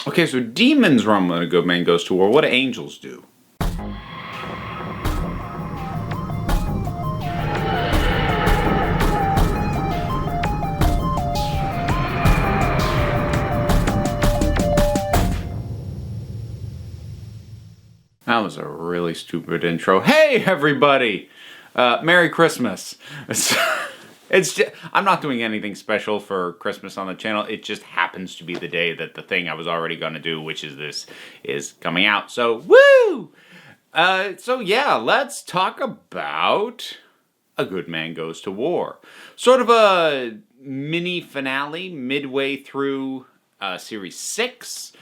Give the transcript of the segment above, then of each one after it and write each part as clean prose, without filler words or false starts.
Okay, so demons run when a good man goes to war. What do angels do? That was a really stupid intro. Hey, everybody! Merry Christmas. I'm not doing anything special for Christmas on the channel. It just happens to be the day that the thing I was already going to do, which is this, is coming out. So, woo! So yeah, let's talk about A Good Man Goes to War. Sort of a mini finale midway through Series 6.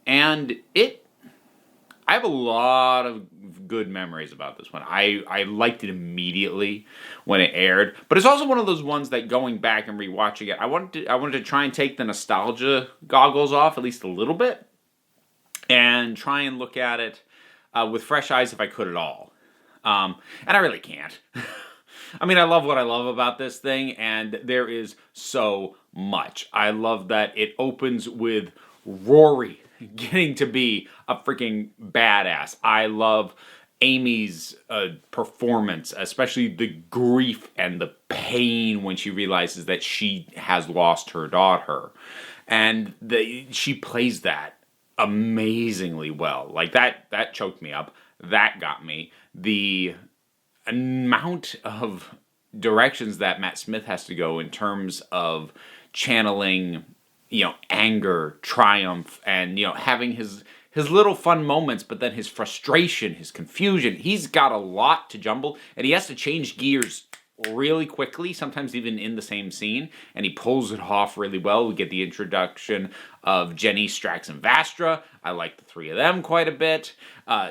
And I have a lot of good memories about this one. I liked it immediately when it aired, but it's also one of those ones that going back and rewatching it, I wanted to try and take the nostalgia goggles off at least a little bit, and try and look at it with fresh eyes if I could at all. And I really can't. I mean, I love what I love about this thing, and there is so much. I love that it opens with Rory getting to be a freaking badass. I love Amy's performance, especially the grief and the pain when she realizes that she has lost her daughter. And she plays that amazingly well. Like, that choked me up. That got me. The amount of directions that Matt Smith has to go in terms of channeling, anger, triumph, and, having his little fun moments, but then his frustration, his confusion. He's got a lot to jumble, and he has to change gears really quickly, sometimes even in the same scene, and he pulls it off really well. We get the introduction of Jenny, Strax, and Vastra. I like the three of them quite a bit,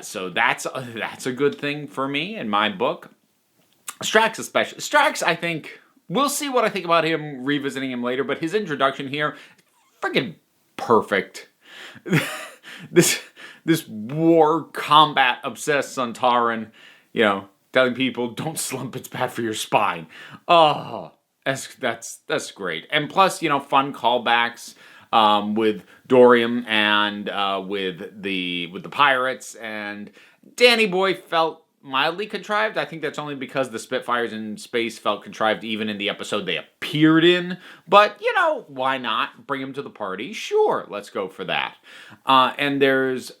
so that's a good thing for me in my book. Strax especially. Strax, I think, we'll see what I think about him revisiting him later, but his introduction here, friggin' perfect. This war combat obsessed Sontaran, telling people don't slump, it's bad for your spine. Oh, that's great. And plus, fun callbacks with Dorium and with the pirates, and Danny Boy felt mildly contrived. I think that's only because the Spitfires in space felt contrived even in the episode they appeared in. But, why not? Bring them to the party. Sure, let's go for that. And there's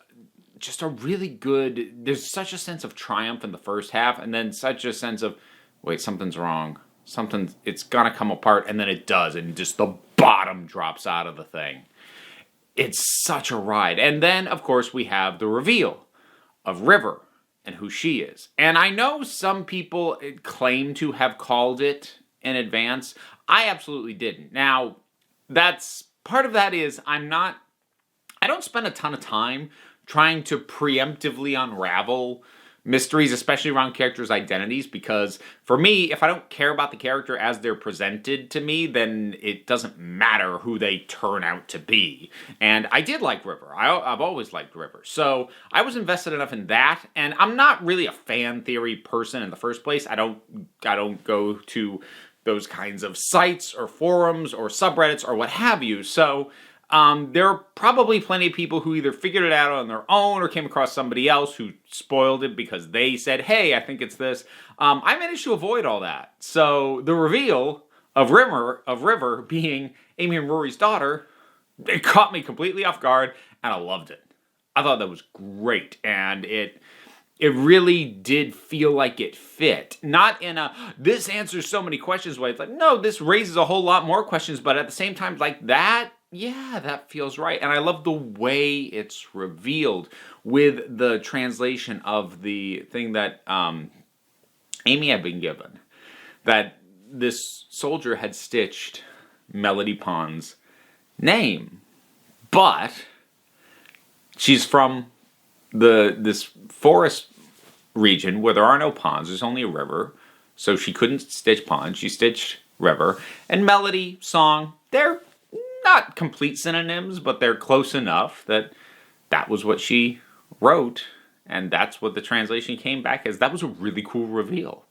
just a really good... There's such a sense of triumph in the first half, and then such a sense of, wait, something's wrong. It's gonna come apart, and then it does, and just the bottom drops out of the thing. It's such a ride. And then, of course, we have the reveal of River and who she is. And I know some people claim to have called it in advance. I absolutely didn't. Now, part of that is I don't spend a ton of time trying to preemptively unravel mysteries, especially around characters' identities, because for me, if I don't care about the character as they're presented to me, then it doesn't matter who they turn out to be. And I did like River. I've always liked River. So I was invested enough in that, and I'm not really a fan theory person in the first place. I don't go to those kinds of sites or forums or subreddits or what have you. So there are probably plenty of people who either figured it out on their own or came across somebody else who spoiled it because they said, hey, I think it's this. I managed to avoid all that. So the reveal of River being Amy and Rory's daughter, it caught me completely off guard, and I loved it. I thought that was great, and it really did feel like it fit. Not in this answers so many questions way. It's like, no, this raises a whole lot more questions, but at the same time, like that, yeah, that feels right. And I love the way it's revealed with the translation of the thing that Amy had been given. That this soldier had stitched Melody Pond's name. But she's from this forest region where there are no ponds. There's only a river. So she couldn't stitch pond. She stitched river. And melody, song, they're not complete synonyms, but they're close enough that was what she wrote, and that's what the translation came back as. That was a really cool reveal.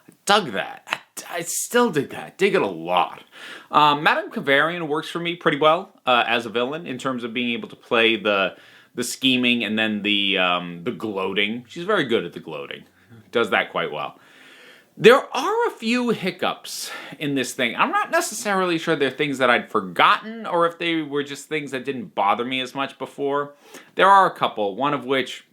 I dug that. I still dig that. Dig it a lot. Madame Kavarian works for me pretty well as a villain in terms of being able to play the scheming and then the gloating. She's very good at the gloating. Does that quite well. There are a few hiccups in this thing. I'm not necessarily sure they're things that I'd forgotten or if they were just things that didn't bother me as much before. There are a couple, one of which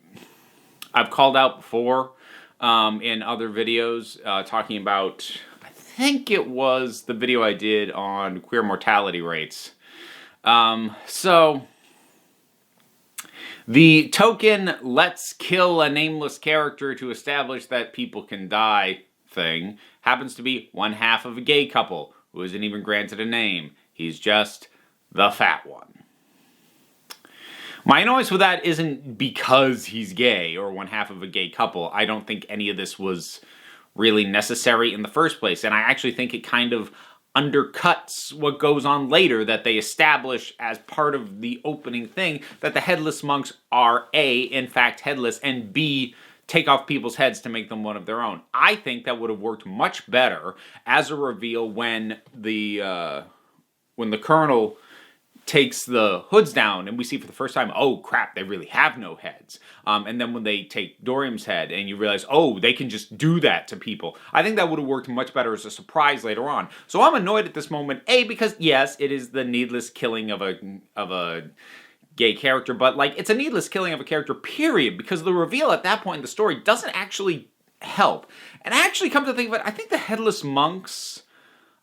I've called out before in other videos talking about, I think it was the video I did on queer mortality rates. So the token "let's kill a nameless character to establish that people can die" thing happens to be one half of a gay couple who isn't even granted a name. He's just the fat one. My annoyance with that isn't because he's gay or one half of a gay couple. I don't think any of this was really necessary in the first place, and I actually think it kind of undercuts what goes on later, that they establish as part of the opening thing that the headless monks are A, in fact headless, and B, take off people's heads to make them one of their own. I think that would have worked much better as a reveal when the colonel takes the hoods down and we see for the first time, oh crap, they really have no heads. And then when they take Dorium's head and you realize, oh, they can just do that to people. I think that would have worked much better as a surprise later on. So I'm annoyed at this moment, A, because yes, it is the needless killing of a gay character, but like it's a needless killing of a character, period, because the reveal at that point in the story doesn't actually help. And actually, come to think of it, I think the headless monks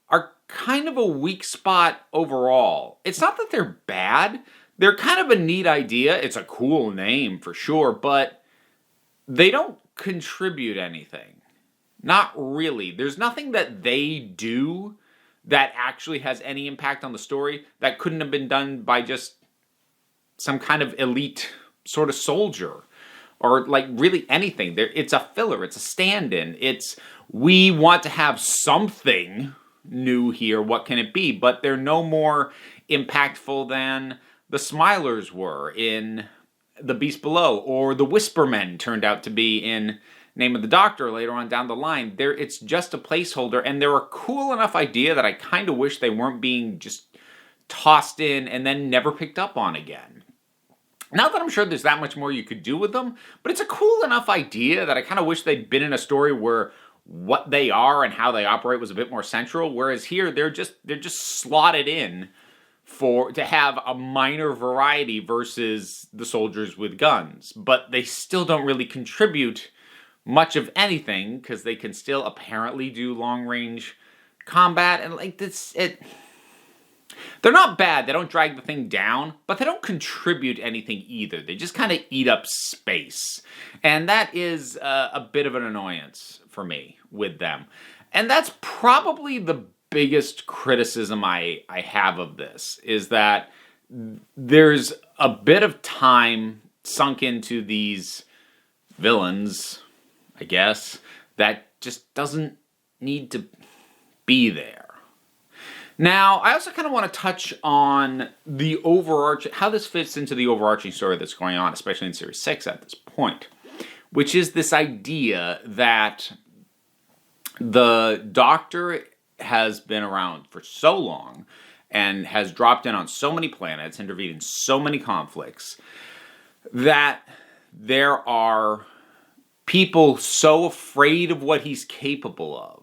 are kind of a weak spot overall. It's not that they're bad. They're kind of a neat idea. It's a cool name for sure, but they don't contribute anything. Not really. There's nothing that they do that actually has any impact on the story that couldn't have been done by just some kind of elite sort of soldier, or like really anything. It's a filler, it's a stand-in, we want to have something new here, what can it be? But they're no more impactful than the Smilers were in The Beast Below, or the Whispermen turned out to be in Name of the Doctor later on down the line. It's just a placeholder, and they're a cool enough idea that I kind of wish they weren't being just tossed in and then never picked up on again. Not that I'm sure there's that much more you could do with them, but it's a cool enough idea that I kind of wish they'd been in a story where what they are and how they operate was a bit more central, whereas here they're just slotted in to have a minor variety versus the soldiers with guns. But they still don't really contribute much of anything because they can still apparently do long-range combat, and like this, they're not bad, they don't drag the thing down, but they don't contribute anything either. They just kind of eat up space. And that is a bit of an annoyance for me with them. And that's probably the biggest criticism I have of this, is that there's a bit of time sunk into these villains, I guess, that just doesn't need to be there. Now, I also kind of want to touch on the how this fits into the overarching story that's going on, especially in Series 6 at this point, which is this idea that the Doctor has been around for so long and has dropped in on so many planets, intervened in so many conflicts, that there are people so afraid of what he's capable of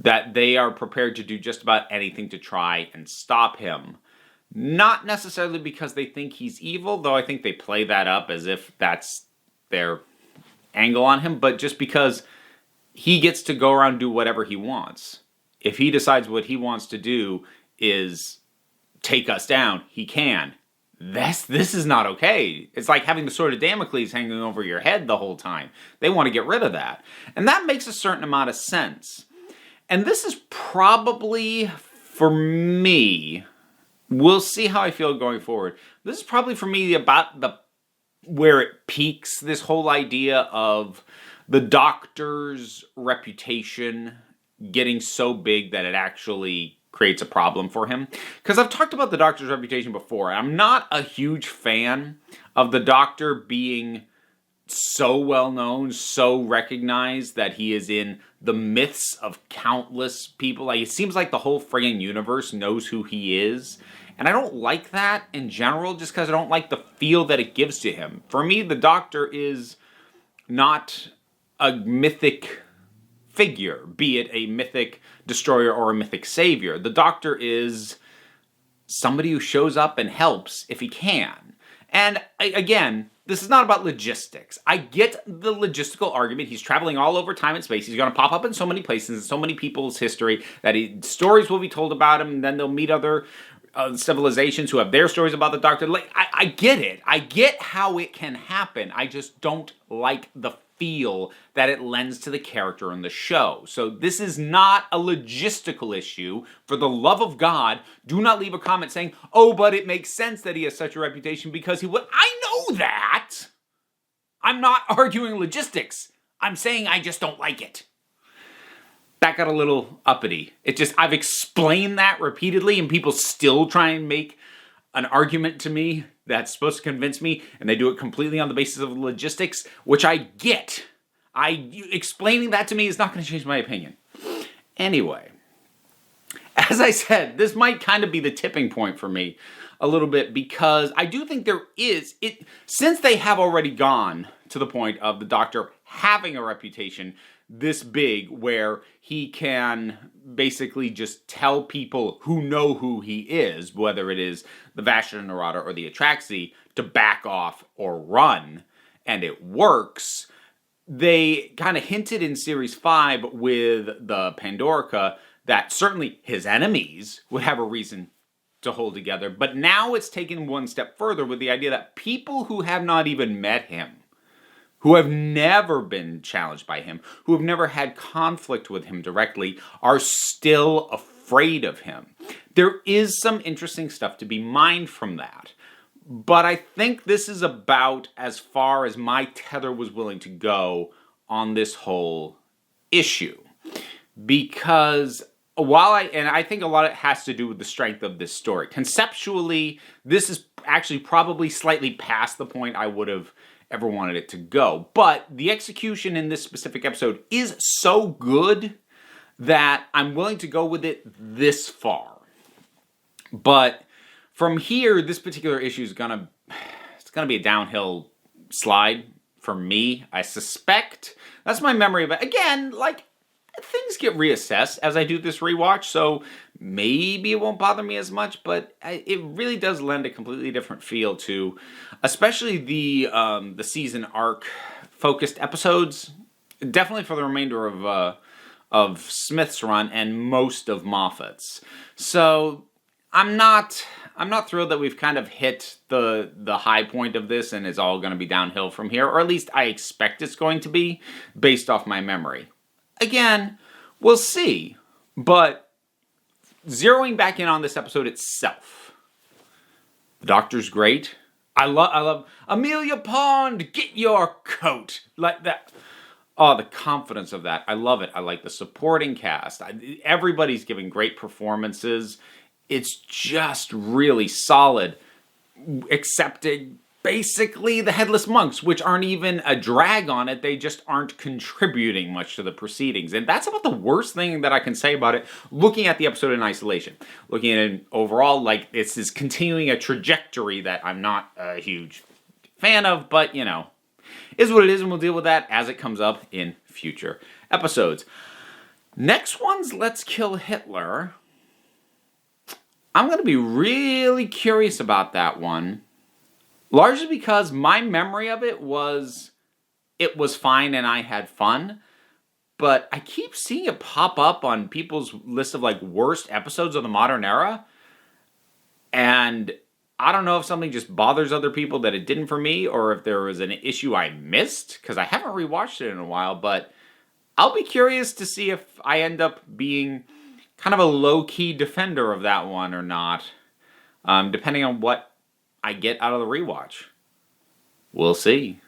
that they are prepared to do just about anything to try and stop him. Not necessarily because they think he's evil, though I think they play that up as if that's their angle on him, but just because he gets to go around and do whatever he wants. If he decides what he wants to do is take us down, he can. This is not okay. It's like having the sword of Damocles hanging over your head the whole time. They want to get rid of that. And that makes a certain amount of sense. And this is probably, for me, we'll see how I feel going forward. This is probably for me about where it peaks, this whole idea of the Doctor's reputation getting so big that it actually creates a problem for him. Because I've talked about the Doctor's reputation before. I'm not a huge fan of the Doctor being so well known, so recognized that he is in the myths of countless people. Like, it seems like the whole friggin' universe knows who he is. And I don't like that in general, just because I don't like the feel that it gives to him. For me, the Doctor is not a mythic figure, be it a mythic destroyer or a mythic savior. The Doctor is somebody who shows up and helps if he can. And again, this is not about logistics. I get the logistical argument. He's traveling all over time and space. He's going to pop up in so many places, in so many people's history, that stories will be told about him, and then they'll meet other civilizations who have their stories about the Doctor. Like, I get it. I get how it can happen. I just don't like the feel that it lends to the character in the show. So this is not a logistical issue. For the love of God, do not leave a comment saying, oh, but it makes sense that he has such a reputation because he would. I know that. I'm not arguing logistics. I'm saying I just don't like it. That got a little uppity. I've explained that repeatedly, and people still try and make an argument to me that's supposed to convince me, and they do it completely on the basis of logistics, which I get. Explaining that to me is not going to change my opinion. Anyway, as I said, this might kind of be the tipping point for me a little bit, because I do think since they have already gone to the point of the Doctor having a reputation this big where he can basically just tell people who know who he is, whether it is the Vashta Nerada or the Atraxi, to back off or run, and it works. They kind of hinted in Series 5 with the Pandorica that certainly his enemies would have a reason to hold together, but now it's taken one step further with the idea that people who have not even met him, who have never been challenged by him, who have never had conflict with him directly, are still afraid of him. There is some interesting stuff to be mined from that. But I think this is about as far as my tether was willing to go on this whole issue. Because I think a lot of it has to do with the strength of this story. Conceptually, this is actually probably slightly past the point I would have ever wanted it to go. But the execution in this specific episode is so good that I'm willing to go with it this far. But from here, this particular issue is gonna be a downhill slide for me, I suspect. That's my memory of it. Again, like, things get reassessed as I do this rewatch, so maybe it won't bother me as much, but it really does lend a completely different feel to, especially the season arc focused episodes. Definitely for the remainder of Smith's run and most of Moffat's. So I'm not thrilled that we've kind of hit the high point of this and it's all going to be downhill from here, or at least I expect it's going to be based off my memory. Again, we'll see, but zeroing back in on this episode itself, the Doctor's great. I love Amelia Pond, get your coat, like that. Oh, the confidence of that. I love it. I like the supporting cast. Everybody's giving great performances. It's just really solid, excepting basically the Headless Monks, which aren't even a drag on it. They just aren't contributing much to the proceedings. And that's about the worst thing that I can say about it, looking at the episode in isolation. Looking at it overall, like, this is continuing a trajectory that I'm not a huge fan of, but, you know, is what it is, and we'll deal with that as it comes up in future episodes. Next one's Let's Kill Hitler. I'm going to be really curious about that one. Largely because my memory of it was fine and I had fun, but I keep seeing it pop up on people's list of like worst episodes of the modern era, and I don't know if something just bothers other people that it didn't for me, or if there was an issue I missed, because I haven't rewatched it in a while, but I'll be curious to see if I end up being kind of a low-key defender of that one or not, depending on what I get out of the rewatch. We'll see.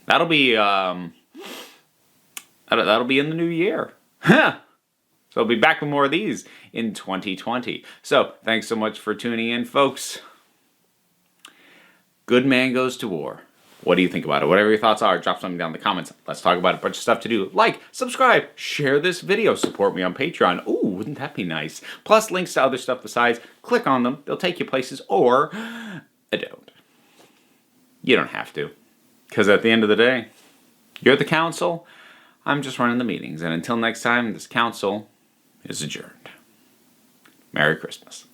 That'll be in the new year. So I'll be back with more of these in 2020. So thanks so much for tuning in, folks. Good man goes to war. What do you think about it? Whatever your thoughts are, drop something down in the comments. Let's talk about it. A bunch of stuff to do. Like, subscribe, share this video, support me on Patreon. Ooh, wouldn't that be nice? Plus links to other stuff besides. Click on them. They'll take you places, or don't. You don't have to. Because at the end of the day, you're the council. I'm just running the meetings. And until next time, this council is adjourned. Merry Christmas.